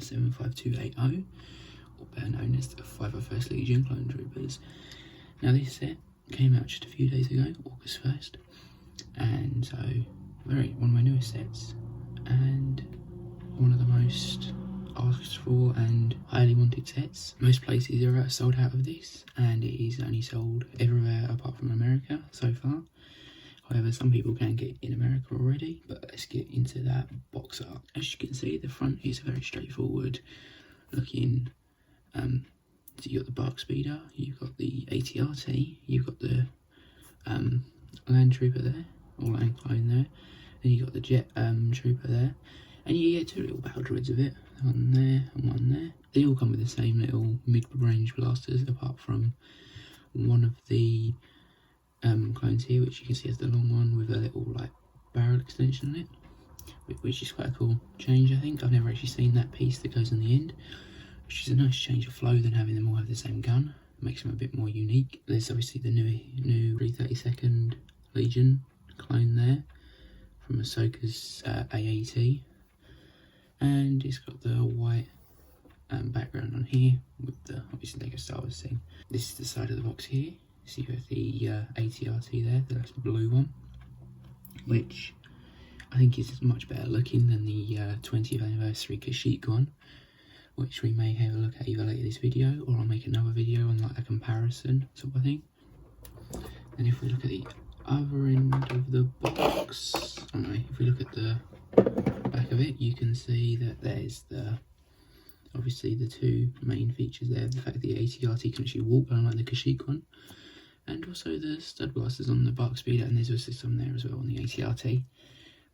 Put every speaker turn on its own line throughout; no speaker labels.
75280, or better known as the 501st Legion Clone Troopers. Now this set came out just a few days ago, August 1st, and so one of my newest sets, and one of the most asked for and highly wanted sets. Most places are sold out of this, and it is only sold everywhere apart from America so far. However, some people can get in America already, but let's get into that box art. As you can see, the front is very straightforward looking. So you've got the Bark Speeder, you've got the ATRT, you've got the Land Trooper there, or Land Clone there, and you've got the Jet Trooper there, and you get two little battle droids of it, one there and one there. They all come with the same little mid-range blasters, apart from one of the clones here, which you can see has the long one with a little like barrel extension on it, which is quite a cool change. I think I've never actually seen that piece that goes on the end, which is a nice change of flow than having them all have the same gun. It makes them a bit more unique. There's obviously the new 332nd Legion clone there from Ahsoka's AAT, and it's got the white background on here with the obviously Lego Star Wars thing. This is the side of the box here. So you have the ATRT there, that's the blue one, which I think is much better looking than the 20th anniversary Kashyyyk one, which we may have a look at either later this video, or I'll make another video on like a comparison sort of thing. And if we look at the other end of the box, if we look at the back of it, you can see that there's obviously the two main features there, the fact that the ATRT can actually walk, unlike the Kashyyyk one, and also the stud blasters on the Bark Speeder, and there's also some there as well on the ATRT.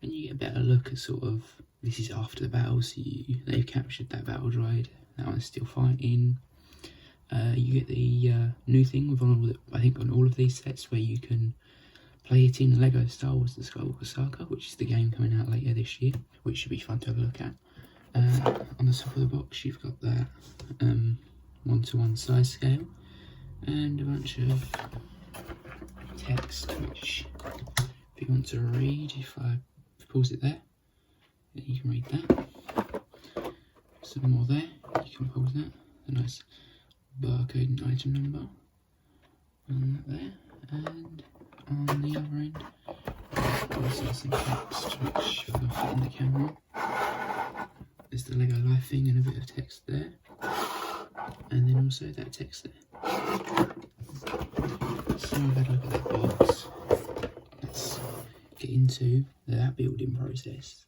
And you get a better look at sort of, this is after the battle, so they've captured that battle droid, that one's still fighting. You get the new thing with I think on all of these sets, where you can play it in Lego Star Wars The Skywalker Saga, which is the game coming out later this year, which should be fun to have a look at. On the top of the box you've got that 1:1 size scale, and a bunch of text, which if you want to read, if I pause it there, you can read that. Some more there, you can pause that, a nice barcode and item number on that there, and on the other end also some text which I can fit in the camera. There's the Lego Life thing and a bit of text there, and then also that text there. So I've had a look at that box. Let's get into that building process.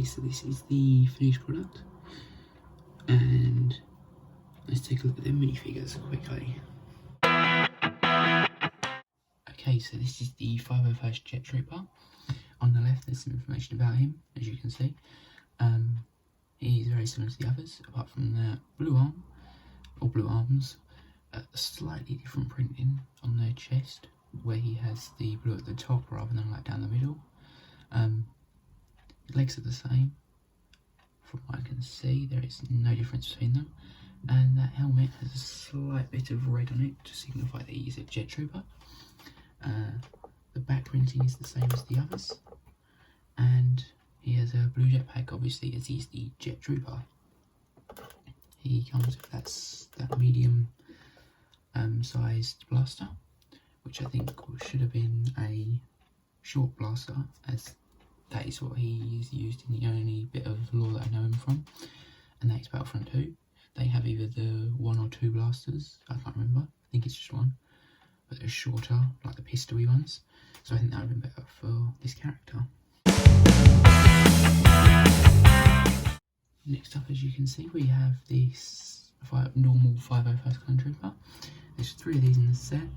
So this is the finished product, and let's take a look at the minifigures quickly. Okay, so this is the 501st Jet Trooper. On the left there's some information about him, as you can see. He is very similar to the others, apart from the blue arm, or blue arms, slightly different printing on their chest, where he has the blue at the top rather than like down the middle. Legs are the same, from what I can see. There is no difference between them, and that helmet has a slight bit of red on it to signify that he is a Jet Trooper. The back printing is the same as the others, and he has a blue jetpack, obviously, as he's the Jet Trooper. He comes with that medium sized blaster, which I think should have been a short blaster, as that is what he used in the only bit of lore that I know him from, and that is Battlefront 2. They have either the 1 or 2 blasters, I can't remember, I think it's just one, but they're shorter, like the pistol-y ones, so I think that would have been better for this character. Next up, as you can see, we have this normal 501st Clone Trooper. There's 3 of these in the set,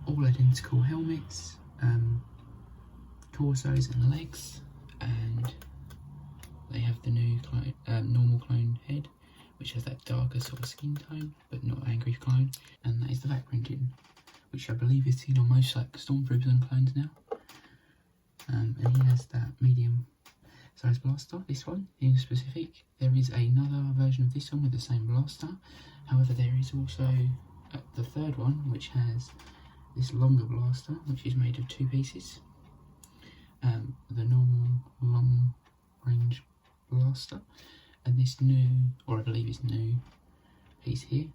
all identical helmets, torsos and legs, and they have the new normal clone head which has that darker sort of skin tone, but not angry clone. And that is the back printing, which I believe is seen on most like Stormtroopers and clones now. And he has that medium size blaster, this one in specific. There is another version of this one with the same blaster. However, there is also the third one, which has this longer blaster, which is made of 2 pieces. The normal long range blaster, and this new, or I believe it's new, piece here,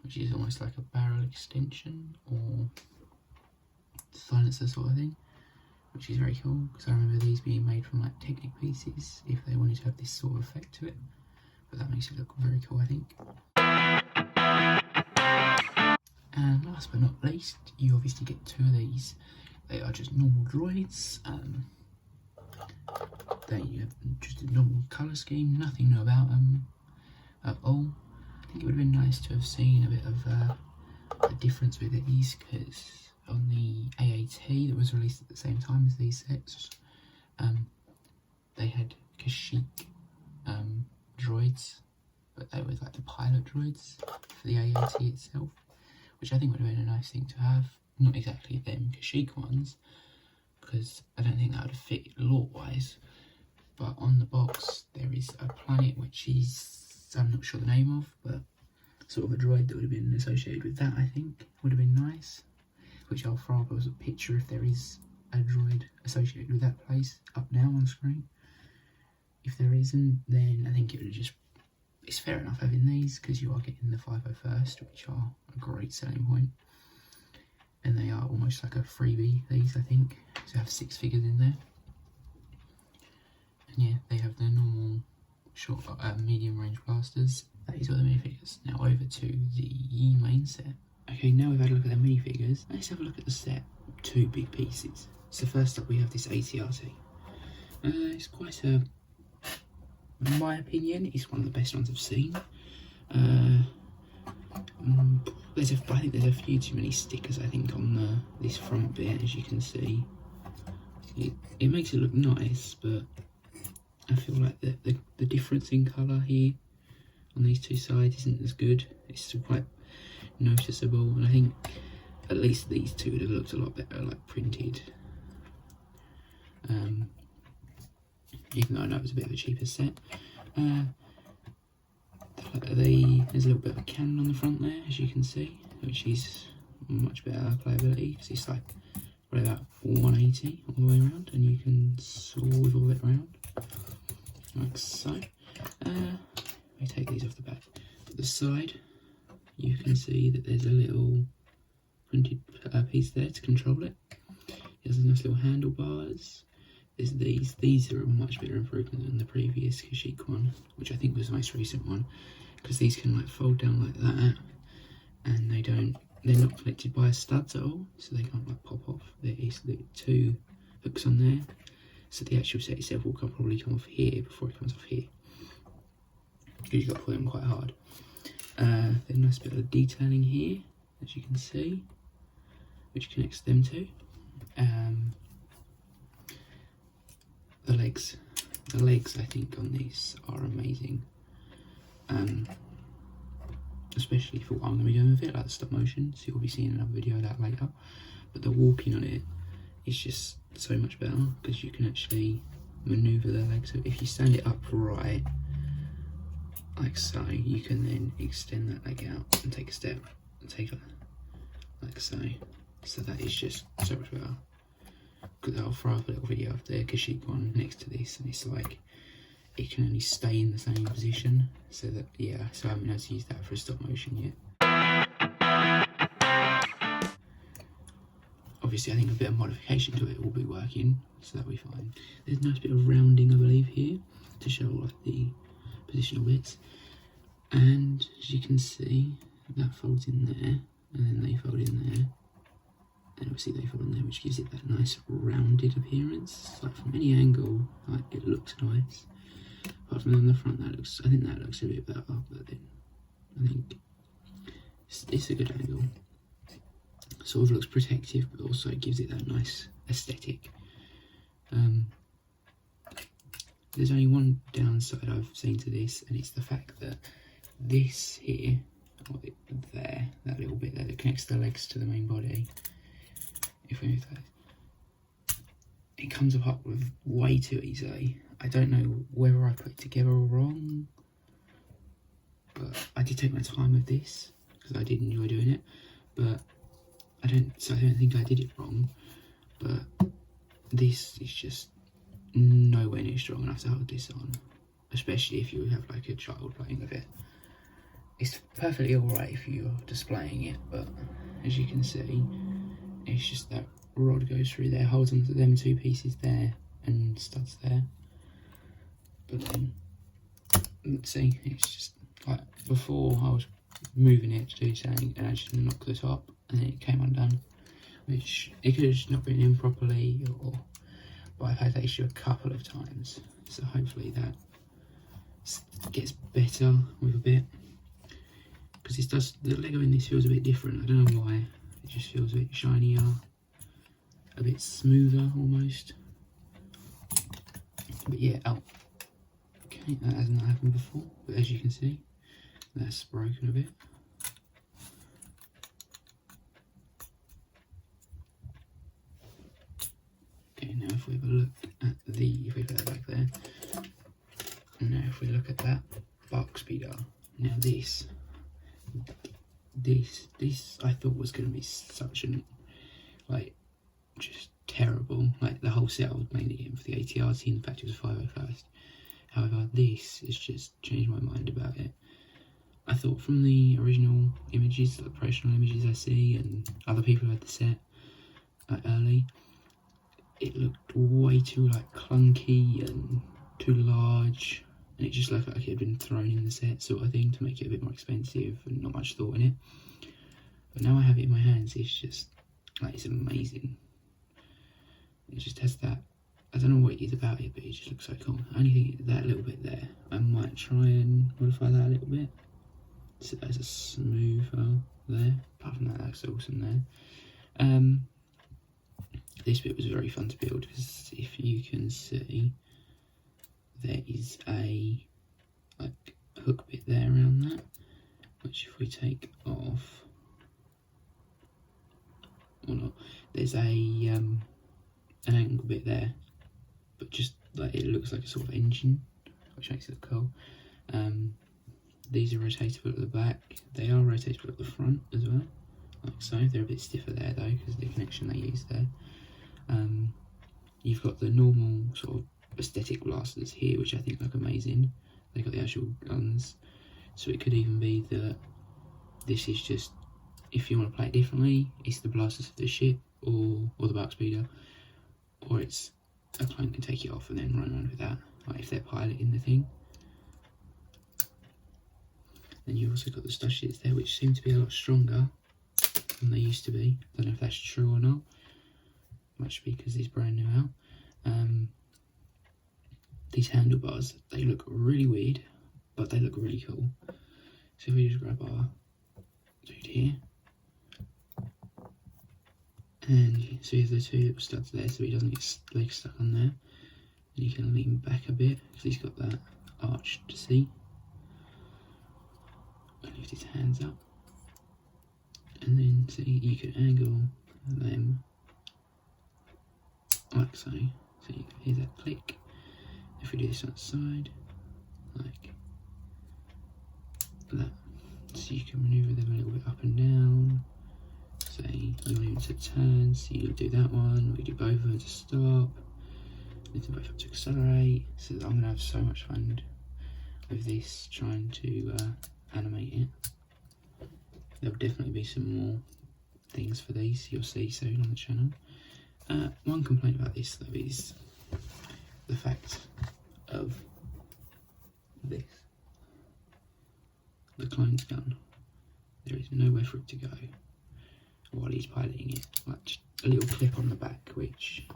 which is almost like a barrel extension or silencer sort of thing, which is very cool, because I remember these being made from like Technic pieces if they wanted to have this sort of effect to it, but that makes it look very cool, I think. And last but not least, you obviously get 2 of these. They are just normal droids. They have just a normal colour scheme, nothing new about them at all. I think it would have been nice to have seen a bit of a difference with these, because on the AAT that was released at the same time as these sets, they had Kashyyyk droids, but they were like the pilot droids for the AAT itself, which I think would have been a nice thing to have. Not exactly them Kashyyyk ones, because I don't think that would have fit lore-wise, but on the box there is a planet which is, I'm not sure the name of, but sort of a droid that would have been associated with that, I think, would have been nice, which I'll throw up as a picture if there is a droid associated with that place up now on screen. If there isn't, then I think it would just, it's fair enough having these, because you are getting the 501st, which are a great selling point. And they are almost like a freebie, these, I think. So they have 6 figures in there. And yeah, they have the normal short, medium range blasters. That is all the minifigures. Now over to the main set. Okay, now we've had a look at the minifigures. Let's have a look at the set. 2 big pieces. So first up we have this ACRT. It's quite a, in my opinion, it's one of the best ones I've seen. I think there's a few too many stickers, I think, on this front bit, as you can see. It makes it look nice, but I feel like the difference in colour here on these 2 sides isn't as good. It's still quite noticeable, and I think at least these 2 would have looked a lot better, like printed. Even though I know it was a bit of a cheaper set. There's a little bit of a cannon on the front there, as you can see, which is much better playability, because it's like probably about 180 all the way around, and you can swivel it around like so. We take these off the back. At the side, you can see that there's a little printed piece there to control it. There's nice little handlebars. There's these are a much better improvement than the previous Kashyyyk one, which I think was the most recent one, because these can like fold down like that, and they're not connected by studs at all, so they can't like pop off. There is the 2 hooks on there, so the actual set itself will probably come off here before it comes off here, because you've got to pull them quite hard. There's a nice bit of detailing here, as you can see, which connects them to. The legs I think on these are amazing, especially for what I'm going to be doing with it, like the stop motion, so you'll be seeing another video of that later. But the walking on it is just so much better, because you can actually manoeuvre the legs. So if you stand it upright like so, you can then extend that leg out and take a step and take it like so. So that is just so much better. Because I'll throw up a little video of the Kashyyyk one next to this, and it's like it can only stay in the same position, so that, yeah, so I haven't had to use that for a stop motion yet. Obviously I think a bit of modification to it will be working, so that'll be fine. There's a nice bit of rounding, I believe, here to show like the positional bits, and as you can see, that folds in there, and then they fold in there, and obviously they fold in there, which gives it that nice rounded appearance. Like from any angle, like it looks nice. Apart from on the front, that looks, I think that looks a bit better, but then I think it's a good angle. Sort of looks protective, but also it gives it that nice aesthetic. there's only one downside I've seen to this, and it's the fact that this here, or there, that little bit there that connects the legs to the main body, if we move that, it comes apart with way too easily. I don't know whether I put it together wrong, but I did take my time with this because I did enjoy doing it, but I don't think I did it wrong. But this is just nowhere near strong enough to hold this on, especially if you have like a child playing with it. It's perfectly alright if you're displaying it, but as you can see, it's just that rod goes through there, holds onto them two pieces there, and studs there. But then, let's see, it's just like before I was moving it to do something and I just knocked the top and then it came undone, which it could have just not been in properly, but I've had that issue a couple of times, so hopefully that gets better with a bit, because the Lego in this feels a bit different. I don't know why, it just feels a bit shinier, a bit smoother almost. But yeah, okay, that hasn't happened before, but as you can see, that's broken a bit. Okay, now if we have a look at if we put that back there, now if we look at that bark speeder, now this I thought was going to be such an, like, just terrible, like the whole set I was mainly getting for the ATRT, in fact it was 501st. However, this has just changed my mind about it. I thought from the original images, the promotional images I see, and other people who had the set early, it looked way too like clunky and too large, and it just looked like it had been thrown in the set sort of thing to make it a bit more expensive and not much thought in it. But now I have it in my hands, it's just like, it's amazing. It just has that, I don't know what it is about it, but it just looks so cool. I only think that little bit there, I might try and modify that a little bit so there's a smoother there. Apart from that, that's awesome there. This bit was very fun to build because if you can see, there is a like hook bit there around that, which if we take off or not, there's a an angle bit there, but just like it looks like a sort of engine, which makes it cool. These are rotatable at the back, they are rotatable at the front as well, like so. They're a bit stiffer there though because of the connection they use there. You've got the normal sort of aesthetic blasters here, which I think look amazing. They've got the actual guns, so it could even be that this is just, if you want to play it differently, it's the blasters of the ship or the bark speeder, or it's a clone can take it off and then run around with that, like if they're piloting the thing. Then you've also got the stud shits there, which seem to be a lot stronger than they used to be. I don't know if that's true or not, much because these brand new out. These handlebars, they look really weird, but they look really cool. So if we just grab our dude here, and so you have the two little studs there so he doesn't get his legs stuck on there, and you can lean back a bit because he's got that arch to see, and lift his hands up, and then see you can angle them like so. So you can hear that click. If we do this on the side, like that, so you can manoeuvre them a little bit up and down. Say you want them to turn, so you do that one, or you do both of them to stop, lift them both up to accelerate. So I'm going to have so much fun with this, trying to animate it. There'll definitely be some more things for these, you'll see soon on the channel. One complaint about this though is the fact of this. The clone's gun. There is nowhere for it to go while he's piloting it. Like just a little clip on the back, which,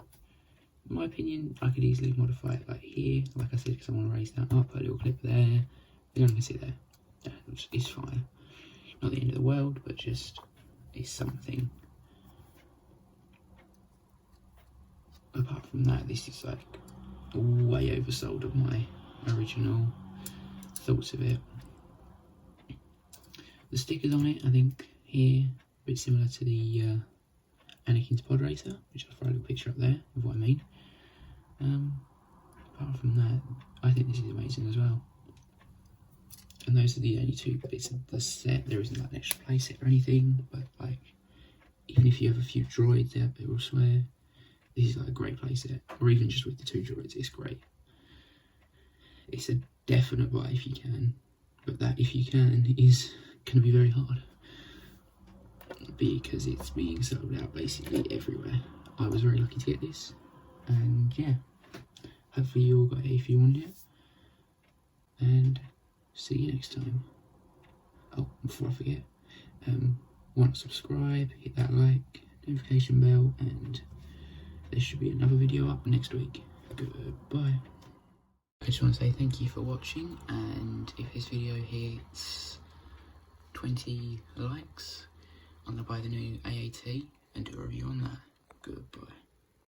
in my opinion, I could easily modify it like here, like I said, because I want to raise that up, put a little clip there. The gun can sit there. Yeah, it's fine. Not the end of the world, but just it's something. Apart from that, this is like way oversold of my original thoughts of it. The stickers on it, I think here, a bit similar to the Anakin's pod racer, which I'll throw a little picture up there of what I mean. Apart from that, I think this is amazing as well. And those are the only two bits of the set. There isn't like an extra playset or anything, but like, even if you have a few droids out there elsewhere, this is like a great playset. Or even just with the 2 droids, it's great. It's a definite buy if you can, but that if you can is going to be very hard because it's being sold out basically everywhere. I was very lucky to get this, and yeah, hopefully you all got it if you want it, and see you next time. Oh, before I forget, want to subscribe, hit that like, notification bell, and there should be another video up next week. Goodbye. I just want to say thank you for watching, and if this video hits 20 likes, I'm going to buy the new AAT and do a review on that. Goodbye.